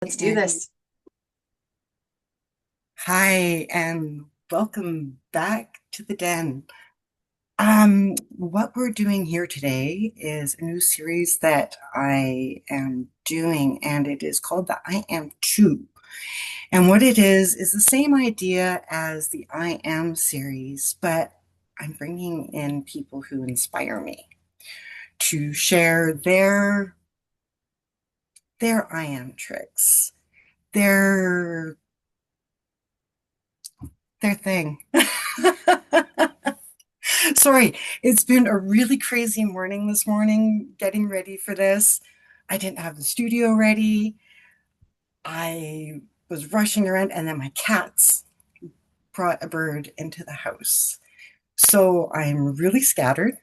Let's do And this. hi, and welcome back to the den. What we're doing here today is a new series that I am doing, and it is called the I Am Two. And what it is the same idea as the I Am series, but I'm bringing in people who inspire me to share their I Am tricks, their their thing. Sorry, it's been a really crazy morning this morning getting ready for this. I didn't have the studio ready. I was rushing around, and then my cats brought a bird into the house. So I'm really scattered.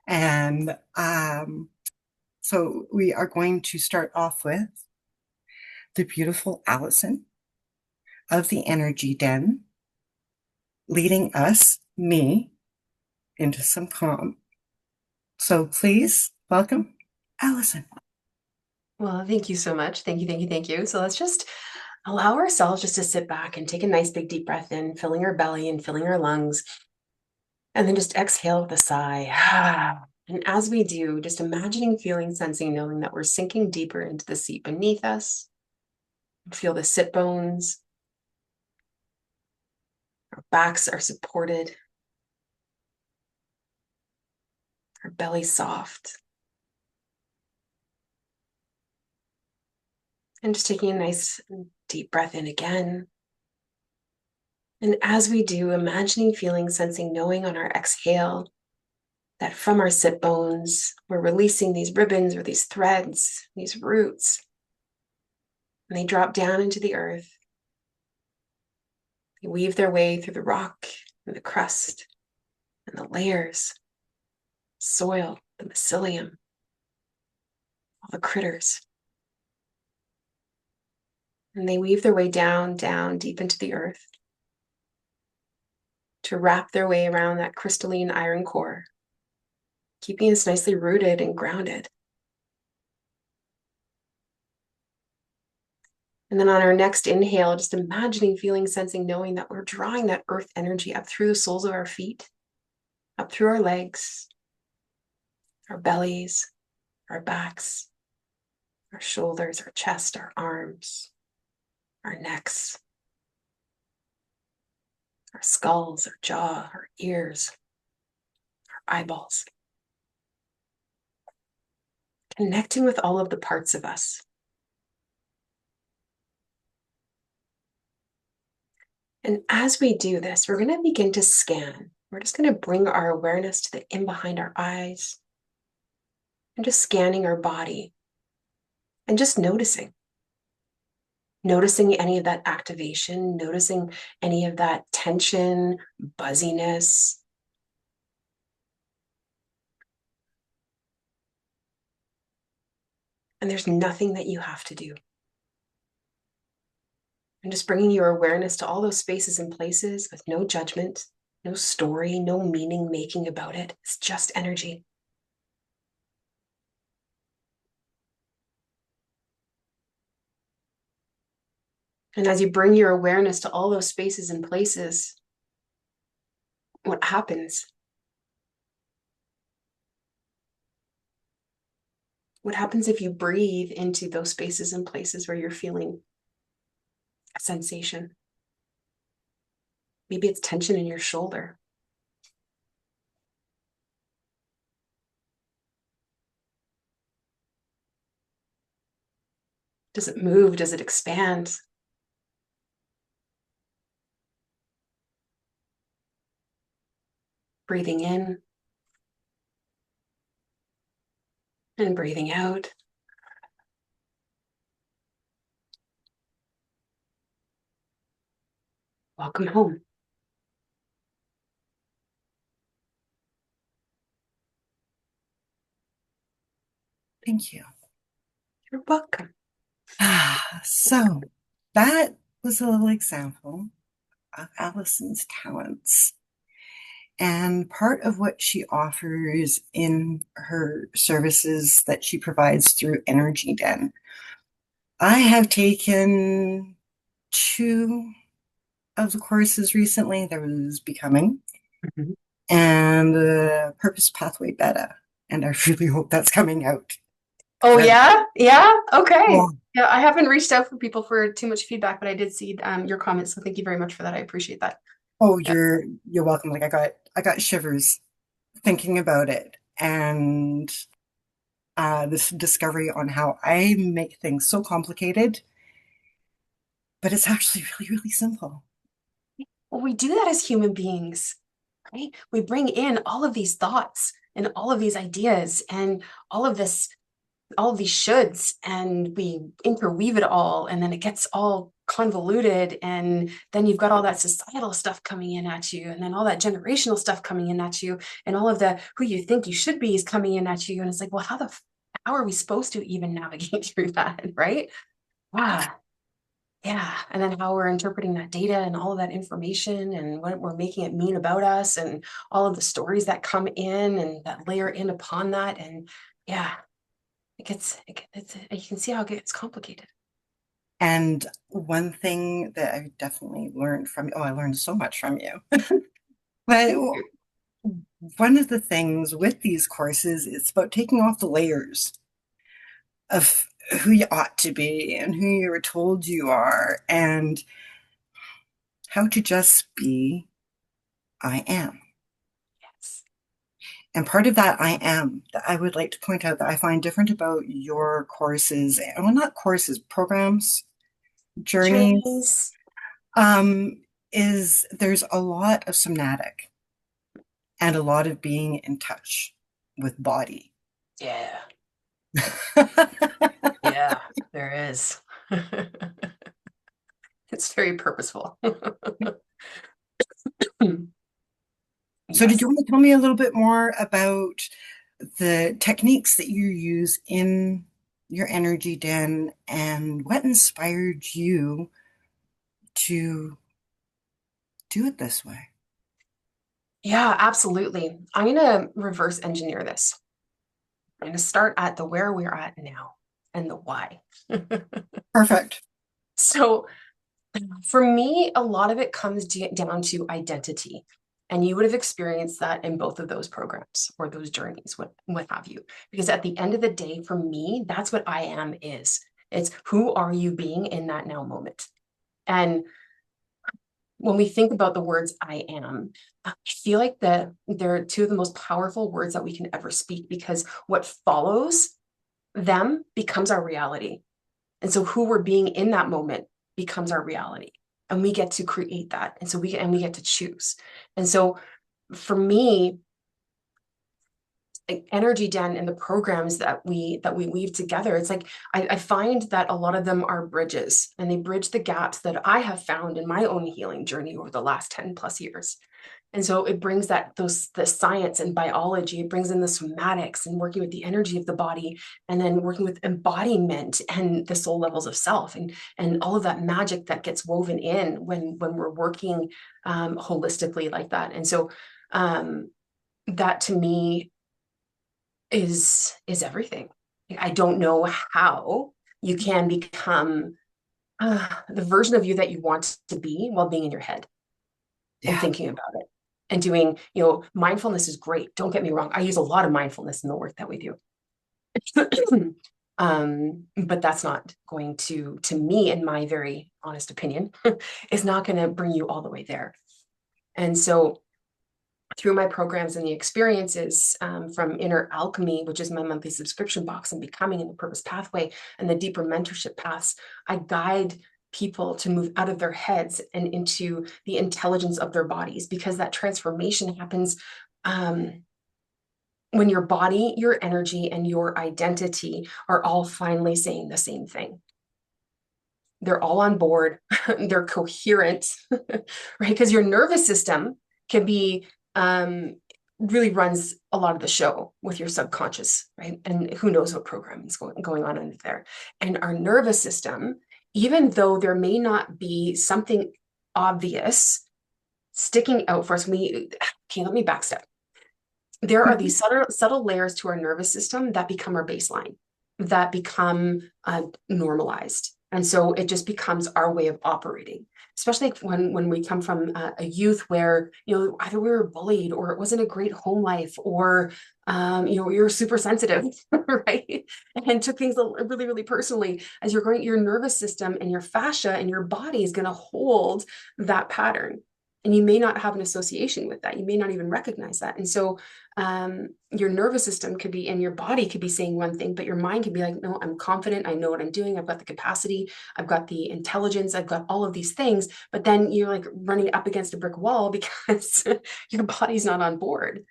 And so we are going to start off with the beautiful Allison of the Energy Den, leading us, me, into some calm. So please welcome Allison. Well, thank you so much. Thank you, thank you, thank you. So let's just allow ourselves just to sit back and take a nice big deep breath in, filling our belly and filling our lungs, and then just exhale with a sigh. And as we do, just imagining, feeling, sensing, knowing that we're sinking deeper into the seat beneath us. Feel the sit bones, our backs are supported, our belly soft. And just taking a nice deep breath in again. And as we do, imagining, feeling, sensing, knowing on our exhale that from our sit bones, we're releasing these ribbons or these threads, these roots, and they drop down into the earth. They weave their way through the rock and the crust and the layers, soil, the mycelium, all the critters. And they weave their way down, down, deep into the earth to wrap their way around that crystalline iron core, keeping us nicely rooted and grounded. And then on our next inhale, just imagining, feeling, sensing, knowing that we're drawing that earth energy up through the soles of our feet, up through our legs, our bellies, our backs, our shoulders, our chest, our arms, our necks, our skulls, our jaw, our ears, our eyeballs. Connecting with all of the parts of us. And as we do this, we're going to begin to scan. We're just going to bring our awareness to the in behind our eyes and just scanning our body and just noticing any of that activation, noticing any of that tension, buzziness. And there's nothing that you have to do. And just bringing your awareness to all those spaces and places with no judgment, no story, no meaning making about it. It's just energy. And as you bring your awareness to all those spaces and places, what happens? What happens if you breathe into those spaces and places where you're feeling a sensation? Maybe it's tension in your shoulder. Does it move? Does it expand? Breathing in and breathing out. Welcome home. Thank you. You're welcome. So that was a little example of Allison's talents. And part of what she offers in her services that she provides through Energy Den I have taken two of the courses recently. There was Becoming Mhm. and Purpose Pathway Beta. And I really hope that's coming out. Oh 'Cause yeah, yeah, okay. oh, Yeah, I haven't reached out for people for too much feedback, but I did see your comments, so thank you very much for that. I appreciate that. oh, Yeah. you're welcome. Like I got shivers thinking about it. And this discovery on how I make things so complicated, but it's actually really, really simple. Well, we do that as human beings, right? We bring in all of these thoughts and all of these ideas and all of this, all of these shoulds, and we interweave it all, and then it gets all convoluted, and then you've got all that societal stuff coming in at you, and then all that generational stuff coming in at you, and all of the who you think you should be is coming in at you, and it's like, well, how are we supposed to even navigate through that, right? Wow. Yeah, and then how we're interpreting that data and all of that information and what we're making it mean about us and all of the stories that come in and that layer in upon that. And yeah, you can see how it gets complicated. And one thing that I definitely learned from you, oh, I learned so much from you. But Thank you. one of the things with these courses is about taking off the layers of who you ought to be and who you were told you are and how to just be I am. Yes. And part of that I am that I would like to point out that I find different about your courses, well, not courses, programs, journeys, Journeys. um, is there's a lot of somatic and a lot of being in touch with body. Yeah. Yeah, there is. It's very purposeful. So, did you Yes. want to tell me a little bit more about the techniques that you use in your energy den and what inspired you to do it this way? Yeah, absolutely. I'm going to reverse engineer this. I'm going to start at the where we're at now and the why. Perfect. So, for me, a lot of it comes down to identity. And you would have experienced that in both of those programs or those journeys, what have you. Because at the end of the day, for me, that's what I am is. It's who are you being in that now moment? And when we think about the words I am, I feel like they're two of the most powerful words that we can ever speak because what follows them becomes our reality. And so who we're being in that moment becomes our reality. And we get to create that. And so we get to choose. And so for me, Energy Den and the programs that we weave together, it's like I find that a lot of them are bridges and they bridge the gaps that I have found in my own healing journey over the last 10 plus years. And so it brings the science and biology, it brings in the somatics and working with the energy of the body, and then working with embodiment and the soul levels of self and all of that magic that gets woven in when we're working holistically like that. And so that to me is everything. I don't know how you can become the version of you that you want to be while being in your head and Yeah. thinking about it and doing, mindfulness is great. Don't get me wrong. I use a lot of mindfulness in the work that we do. But that's not going to me, in my very honest opinion, is not going to bring you all the way there. And so through my programs and the experiences from Inner Alchemy, which is my monthly subscription box, and Becoming in the Purpose Pathway and the deeper mentorship paths, I guide people to move out of their heads and into the intelligence of their bodies because that transformation happens when your body, your energy, and your identity are all finally saying the same thing. They're all on board, they're coherent, right? Because your nervous system can be really runs a lot of the show with your subconscious, right? And who knows what programming is going on under there. And our nervous system, even though there may not be something obvious sticking out for us, okay, let me backstep. There are these subtle layers to our nervous system that become our baseline. that become normalized. And so it just becomes our way of operating, especially when we come from a youth where, either we were bullied or it wasn't a great home life or, we were super sensitive, right? And took things really, really personally. As you're growing, your nervous system and your fascia and your body is going to hold that pattern. And you may not have an association with that. You may not even recognize that. And so your nervous system could be and your body could be saying one thing, but your mind could be like, no, I'm confident. I know what I'm doing. I've got the capacity. I've got the intelligence. I've got all of these things. But then you're like running up against a brick wall because your body's not on board.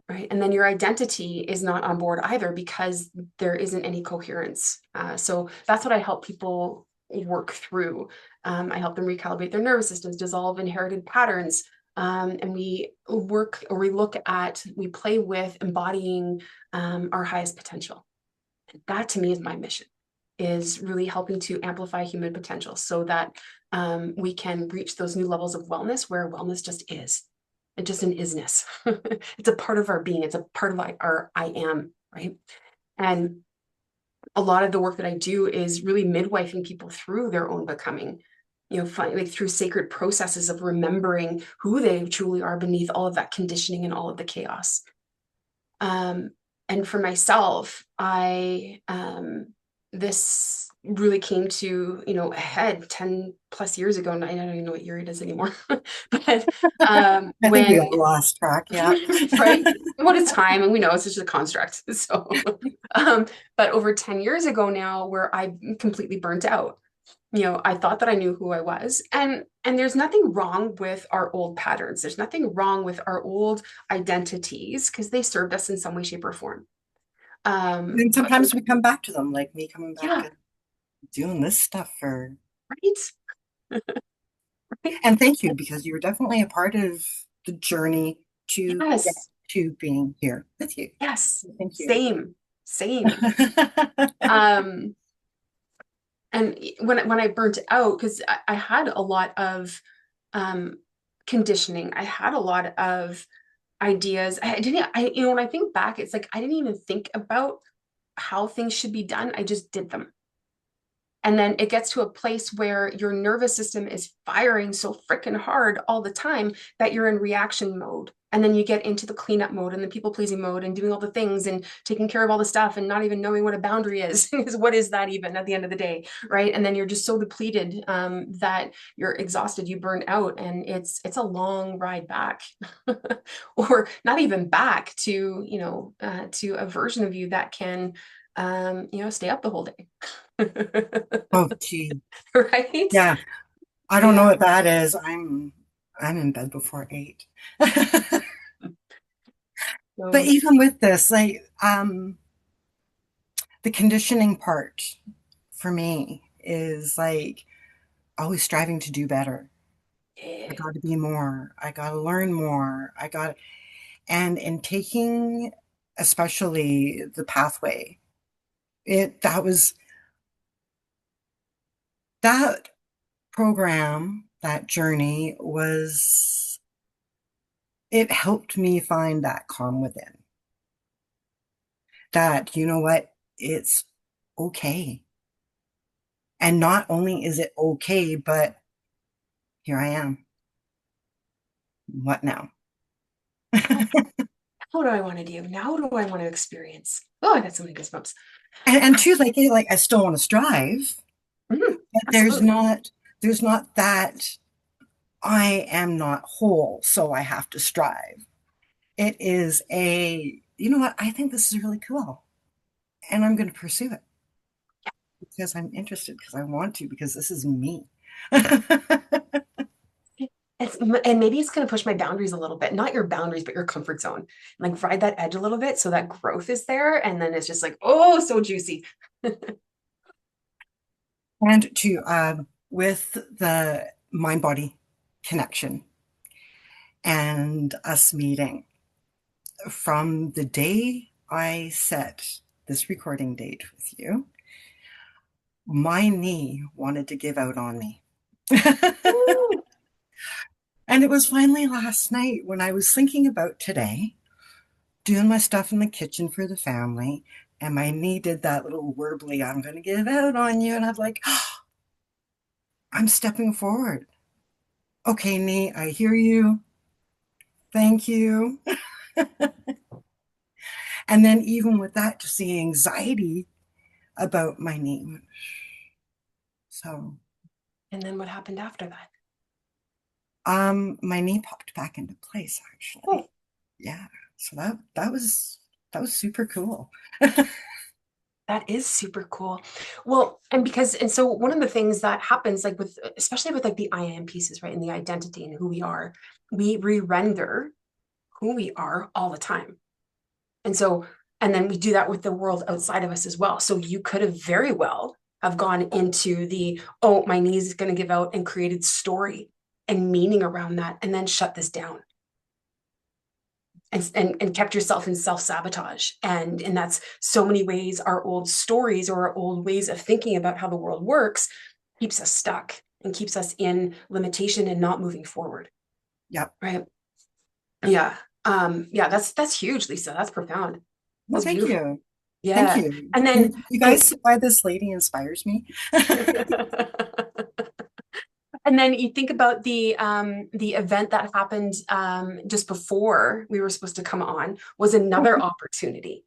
Right. And then your identity is not on board either because there isn't any coherence. So that's what I help people work through. I help them recalibrate their nervous systems, dissolve inherited patterns. And we we play with embodying our highest potential. And that to me is my mission, is really helping to amplify human potential so that we can reach those new levels of wellness where wellness just is. It's just an isness. It's a part of our being. It's a part of our I am, right? And a lot of the work that I do is really midwifing people through their own becoming, like through sacred processes of remembering who they truly are beneath all of that conditioning and all of the chaos. Um, and for myself, this really came to, a head 10 plus years ago. And I don't even know what year it is anymore. But I think we when, all lost track, yeah. right? What is time? And we know it's just a construct. So, but over 10 years ago now, where I completely burnt out, I thought that I knew who I was. And there's nothing wrong with our old patterns. There's nothing wrong with our old identities because they served us in some way, shape, or form. And But sometimes we come back to them, like me coming back yeah, to doing this stuff for, right. Right. and thank you, because you were definitely a part of the journey to get Yes. to being here with you. Yes. Thank you. Same. Same. Um, and when I burnt out, because I had a lot of um conditioning, I had a lot of ideas. When I think back, it's like I didn't even think about how things should be done. I just did them. And then it gets to a place where your nervous system is firing so freaking hard all the time that you're in reaction mode. And then you get into the cleanup mode and the people pleasing mode and doing all the things and taking care of all the stuff and not even knowing what a boundary is. Because what is that even at the end of the day? Right. And then you're just so depleted that you're exhausted, you burn out, and it's a long ride back. Or not even back to, to a version of you that can, stay up the whole day. Oh, gee. Right? Yeah. I don't know Yeah. what that is. I'm in bed before 8. But So, even with this, like, the conditioning part for me is like always striving to do better. I yeah. got to be more. I got to learn more. And in taking, especially the pathway, that was that program, that journey was, it helped me find that calm within. That, you know what, it's okay. And not only is it okay, but here I am. What now? What do I want to do? Now what do I want to experience? Oh, I got so many goosebumps. And two, like I still want to strive, Mhm, but absolutely. there's not that I am not whole, so I have to strive. It is you know what, I think this is really cool, and I'm going to pursue it because I'm interested, because I want to, because this is me. And maybe it's going to push my boundaries a little bit, not your boundaries, but your comfort zone. Like ride that edge a little bit so that growth is there. And then it's just like, oh, so juicy. And to with the mind body connection and us meeting, from the day I set this recording date with you, my knee wanted to give out on me. Ooh. And it was finally last night when I was thinking about today, doing my stuff in the kitchen for the family, And my knee did that little warbly, I'm going to give out on you. And I'm like, oh, I'm stepping forward. Okay, knee, I hear you. Thank you. And then even with that, just the anxiety about my knee. So, And then what happened after that? my knee popped back into place actually. Oh, Yeah. So that was super cool. that is super cool. Well, and so one of the things that happens, like with, especially with like the I am pieces, right? And the identity and who we are, we re-render who we are all the time. And so, and then we do that with the world outside of us as well. So you could have very well have gone into the, oh, my knees is going to give out, and created story and meaning around that, and then shut this down. And kept yourself in self-sabotage. And that's so many ways our old stories or our old ways of thinking about how the world works keeps us stuck and keeps us in limitation and not moving forward. Yep. Right. Yeah. Yeah, that's huge, Lisa. That's profound. Well, That's thank beautiful. you. Thank Yeah. you. And then You and guys see why this lady inspires me? and then you think about the event that happened just before we were supposed to come on was another opportunity,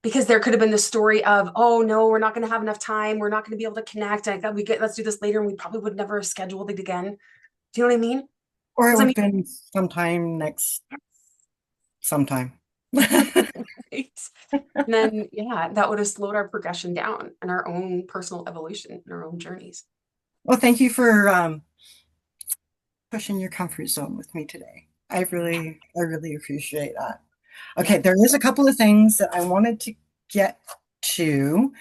because there could have been the story of, oh no, we're not going to have enough time, we're not going to be able to connect, let's do this later, and we probably would never have scheduled it again. Do you know what I mean? Or it Because I would mean, have been sometime next sometime. right? And then yeah, that would have slowed our progression down and our own personal evolution and our own journeys. Well, thank you for pushing your comfort zone with me today. I really appreciate that. Yeah. Okay, there is a couple of things that I wanted to get to.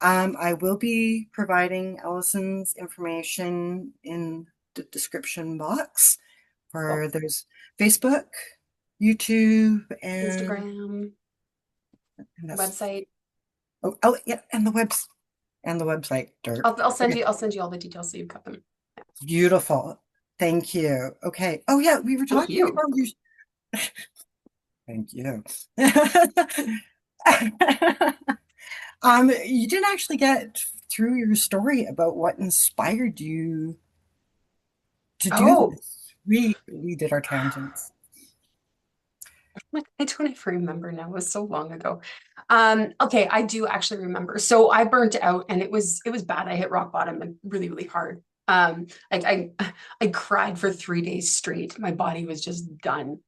I will be providing Allison's information in the description box Cool. for there's Facebook, YouTube, Instagram, and that's website. oh yeah, and the website. Derp. I'll send Okay, you, I'll send you all the details so you've got them. beautiful. Thank you. Okay. Oh yeah, we were Thank talking you. about you. Thank you. You didn't actually get through your story about what inspired you to do Oh, this. We did our tangents. like I don't even remember now. It was so long ago. Okay, I do actually remember. So I burnt out, and it was bad. I hit rock bottom, like really, really hard. Like I cried for 3 days straight. My body was just done.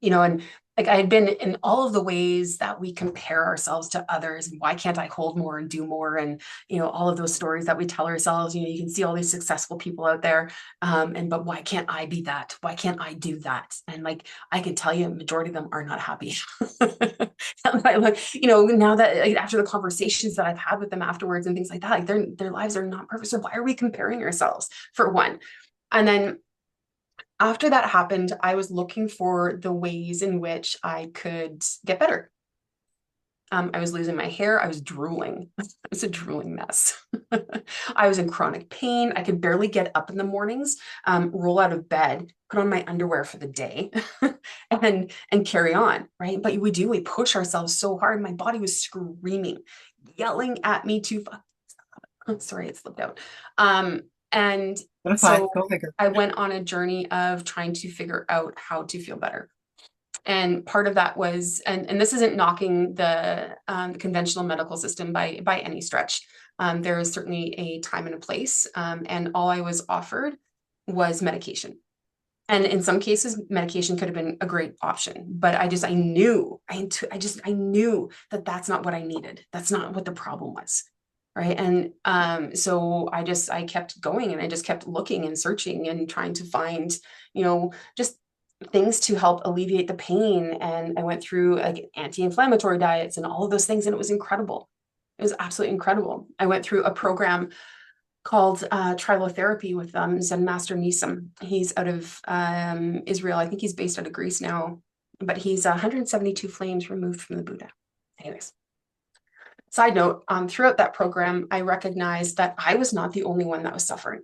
And like I had been in all of the ways that we compare ourselves to others. And why can't I hold more and do more? And all of those stories that we tell ourselves. You can see all these successful people out there, and but why can't I be that? Why can't I do that? And like I can tell you, a majority of them are not happy. Now that like, after the conversations that I've had with them afterwards and things like that, like their lives are not perfect. So why are we comparing ourselves, for one? And then after that happened, I was looking for the ways in which I could get better. I was losing my hair. I was drooling. I was a drooling mess. I was in chronic pain. I could barely get up in the mornings, roll out of bed, put on my underwear for the day, and carry on, right? But we push ourselves so hard. My body was screaming, yelling at me to, sorry, it slipped out. And Butterfly, so go figure. I went on a journey of trying to figure out how to feel better. And part of that was, and this isn't knocking the conventional medical system by any stretch. There is certainly a time and a place, and all I was offered was medication. And in some cases, medication could have been a great option, but I knew that that's not what I needed. That's not what the problem was. Right. And so I kept going, and I just kept looking and searching and trying to find, just things to help alleviate the pain. And I went through like anti-inflammatory diets and all of those things, and it was incredible. It was absolutely incredible. I went through a program called trilotherapy with Zen Master Nissim. He's out of Israel. I think he's based out of Greece now, but he's 172 flames removed from the Buddha. Anyways, side note, throughout that program, I recognized that I was not the only one that was suffering.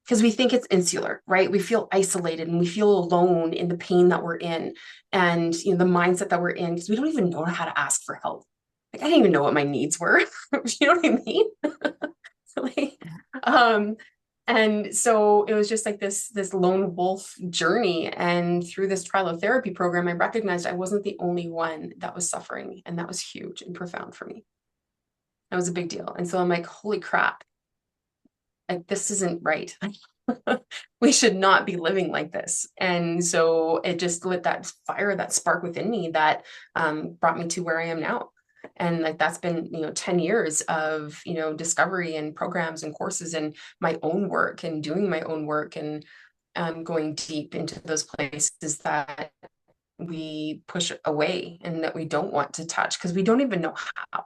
because we think it's insular, right? We feel isolated and we feel alone in the pain that we're in and the mindset that we're in because we don't even know how to ask for help. Like I didn't even know what my needs were. You know what I mean? Like, um, and so it was just like this lone wolf journey. And through this trial therapy program, I recognized I wasn't the only one that was suffering, and that was huge and profound for me. That was a big deal. And so I'm like, holy crap, like this isn't right. We should not be living like this. And so it just lit that fire, that spark within me that brought me to where I am now. And like that's been, 10 years of, discovery and programs and courses and my own work and doing my own work and going deep into those places that we push away and that we don't want to touch because we don't even know how.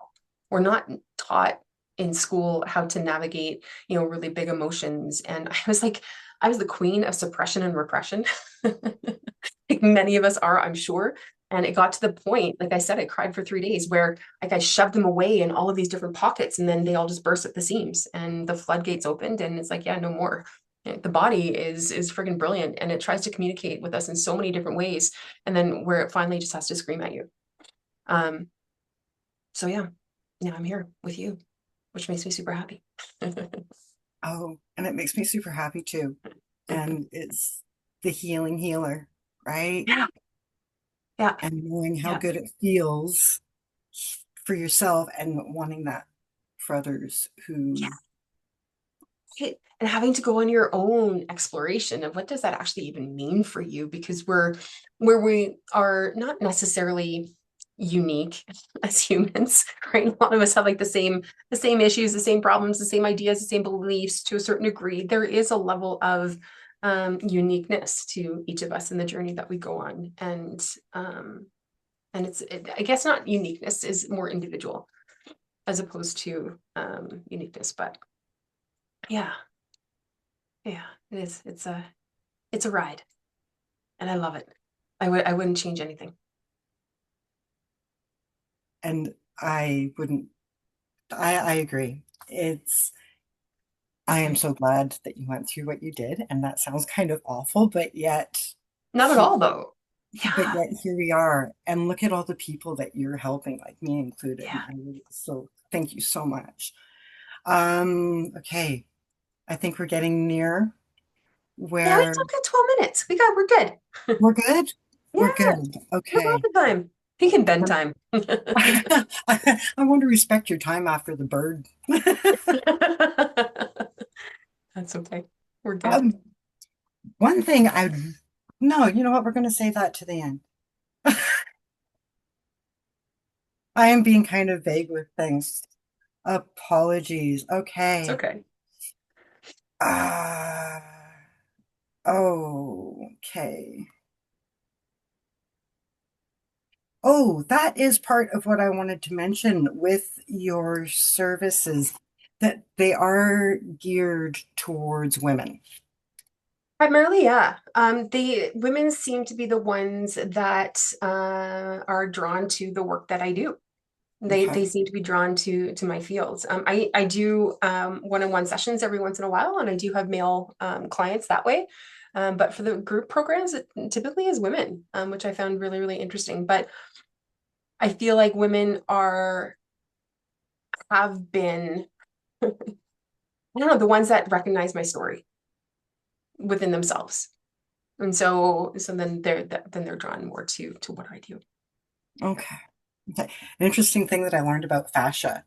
We're not taught in school how to navigate, really big emotions. And I was the queen of suppression and repression. Like many of us are, I'm sure. And it got to the point, like I said, I cried for 3 days where like I shoved them away in all of these different pockets and then they all just burst at the seams and the floodgates opened and it's like, yeah, no more. The body is friggin' brilliant and it tries to communicate with us in so many different ways. And then where it finally just has to scream at you. Um, so yeah, now I'm here with you, which makes me super happy. Oh, and it makes me super happy too. And it's the healing healer, right? Yeah, yeah, And knowing how yeah. good it feels for yourself and wanting that for others who, And having to go on your own exploration of what does that actually even mean for you because we're where we are not necessarily unique as humans, right? A lot of us have like the same issues, the same problems, the same ideas, the same beliefs to a certain degree. There is a level of uniqueness to each of us in the journey that we go on, and I guess not uniqueness is more individual as opposed to uniqueness, but yeah. Yeah, it is. It's a ride, and I love it. I wouldn't change anything. and I wouldn't, I agree. I am so glad that you went through what you did, and that sounds kind of awful, Not at all, though. but Yeah, yet here we are, and look at all the people that you're helping, like me included. yeah. So thank you so much. Okay, I think we're getting near Yeah, we where still got 12 minutes. We're good. we're good. We're Yeah, good. we're about Okay. the time. We can bend Um, time. I want to respect your time after the bird. That's okay. We're good. Um, one thing I'd, no, you know what? We're going to save that to the end. I am being kind of vague with things. Apologies. It's Okay. okay. Uh, okay. Oh, that is part of what I wanted to mention with your services, that they are geared towards women. Primarily, yeah. The women seem to be the ones that are drawn to the work that I do. They Okay. seem to be drawn to my fields. I do one-on-one sessions every once in a while, and I do have male clients that way. But for the group programs, it typically is women, which I found really, really interesting. But I feel like women have been, I don't know, the ones that recognize my story within themselves. And so then they're drawn more to what I do. Okay. Okay. An interesting thing that I learned about fascia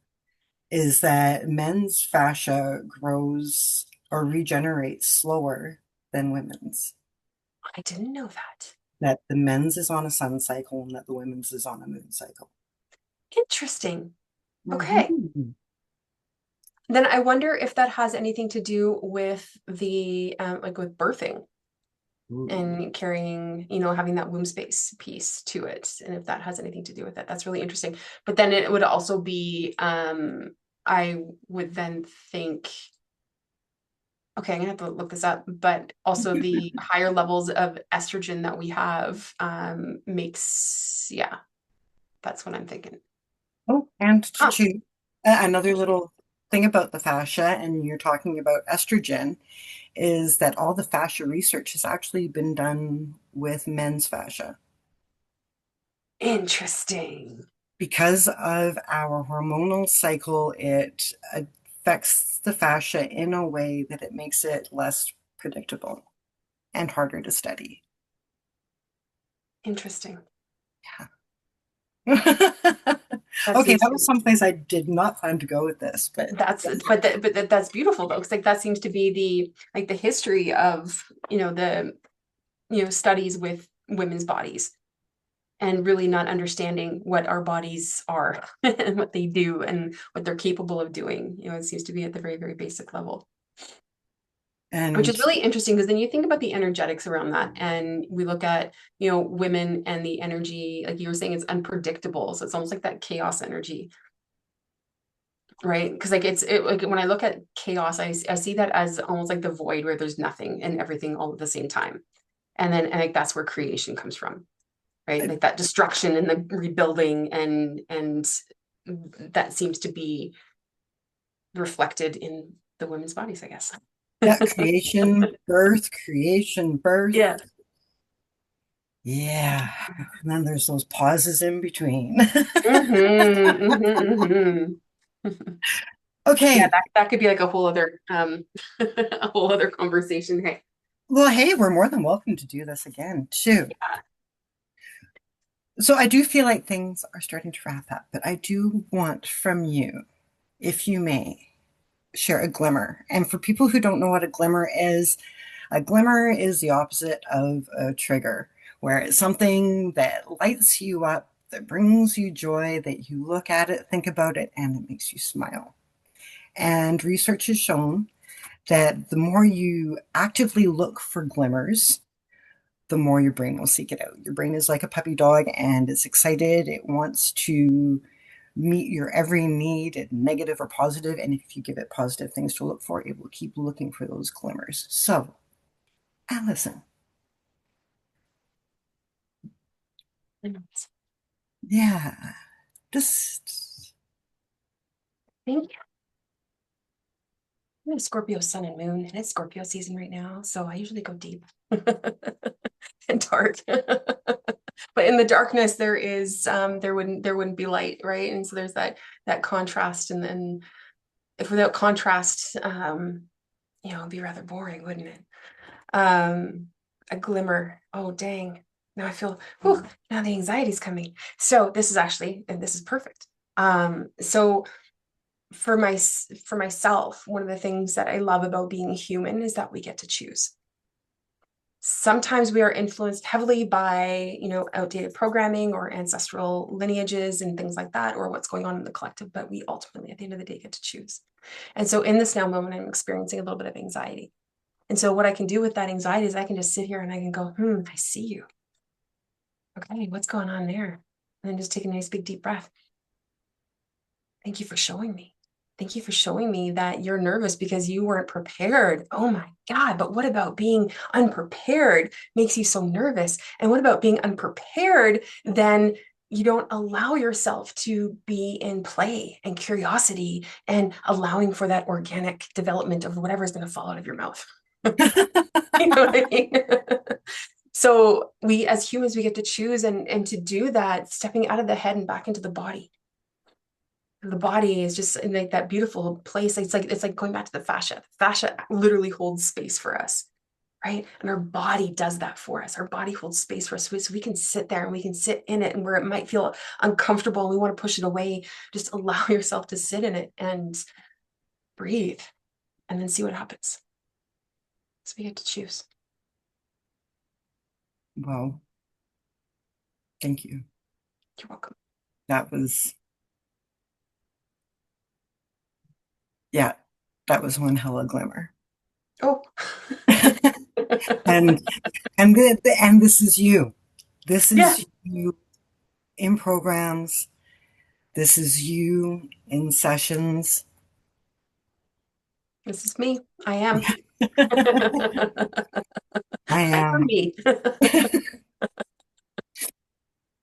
is that men's fascia grows or regenerates slower than women's. I didn't know that. That the men's is on a sun cycle and that the women's is on a moon cycle. Interesting. Okay. Mhm. Then I wonder if that has anything to do with the like with birthing Ooh. and carrying, having that womb space piece to it, and if that has anything to do with it. That's really interesting. But then it would also be, I would then think, okay, I'm gonna have to look this up, but also the higher levels of estrogen that we have makes, yeah, that's what I'm thinking. Oh, and to Oh, chew. Another little. thing about the fascia, and you're talking about estrogen, is that all the fascia research has actually been done with men's fascia. Interesting. Because of our hormonal cycle, it affects the fascia in a way that it makes it less predictable and harder to study. Interesting. That Okay, seems that was someplace I did not plan to go with this, but that's beautiful though, because like that seems to be the like the history of the studies with women's bodies and really not understanding what our bodies are and what they do and what they're capable of doing. It seems to be at the very, very basic level, which and is really interesting because then you think about the energetics around that, and we look at women and the energy, like you were saying, it's unpredictable. So it's almost like that chaos energy, right? Because like like when I look at chaos, I see that as almost like the void where there's nothing and everything all at the same time. And like that's where creation comes from, right? Like that destruction and the rebuilding and that seems to be reflected in the women's bodies, I guess. yeah, creation, birth. Yeah. Yeah. And then there's those pauses in between. Yeah, Okay. that could be like a whole other a whole other conversation. Hey. Well, hey, we're more than welcome to do this again, too. Yeah. So I do feel like things are starting to wrap up, but I do want from you, if you may, share a glimmer. And for people who don't know what a glimmer is the opposite of a trigger, where it's something that lights you up, that brings you joy, that you look at it, think about it, and it makes you smile. And research has shown that the more you actively look for glimmers, the more your brain will seek it out. Your brain is like a puppy dog and it's excited. It wants to meet your every need, negative or positive. And if you give it positive things to look for, it will keep looking for those glimmers. So, Allison, yeah, just Thank you. I'm a Scorpio sun and moon, and it's Scorpio season right now, so I usually go deep and dark. But in the darkness, there wouldn't be light, right? And so there's that contrast, and then if without contrast, it'd be rather boring, wouldn't it? A glimmer. Oh, dang. Now I feel, whew, now the anxiety's coming. So and this is perfect. So for myself, one of the things that I love about being human is that we get to choose. Sometimes we are influenced heavily by, outdated programming or ancestral lineages and things like that, or what's going on in the collective, but we ultimately, at the end of the day, get to choose. And so in this now moment, I'm experiencing a little bit of anxiety. And so what I can do with that anxiety is I can just sit here and I can go, I see you. Okay, what's going on there? And then just take a nice big deep breath. Thank you for showing me. Thank you for showing me that you're nervous because you weren't prepared. Oh my God, but what about being unprepared makes you so nervous? And what about being unprepared? Then you don't allow yourself to be in play and curiosity and allowing for that organic development of whatever is going to fall out of your mouth. You know what I mean? So we as humans, we get to choose and to do that, stepping out of the head and back into the body. The body is just in like that beautiful place. It's like going back to the fascia. The fascia literally holds space for us, right? And our body does that for us. Our body holds space for us. So we can sit there and we can sit in it, and where it might feel uncomfortable and we want to push it away, just allow yourself to sit in it and breathe and then see what happens. So we get to choose. well, thank you. You're welcome. That was, yeah, that was one hell of a glimmer. Oh. And and this is you. This Yeah, is you in programs. This is you in sessions. this is me. I am. I I'm am. me.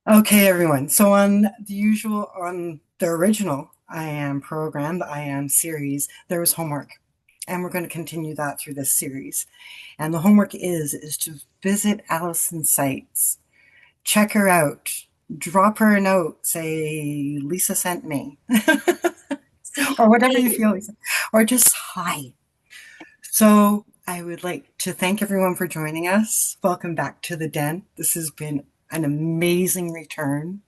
Okay, everyone. So on the original, I Am program, the I Am series, there was homework. And we're going to continue that through this series. And the homework is to visit Allison's sites, check her out, drop her a note, say, Lisa sent me, or whatever you Hey, feel, or just hi. So I would like to thank everyone for joining us. Welcome back to the Den. This has been an amazing return.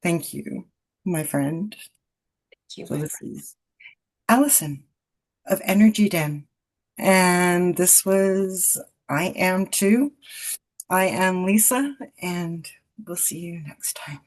Thank you, my friend. thank you, So my this friend. is Allison of Energy Den. And this was I Am Too. I am Lisa, and we'll see you next time.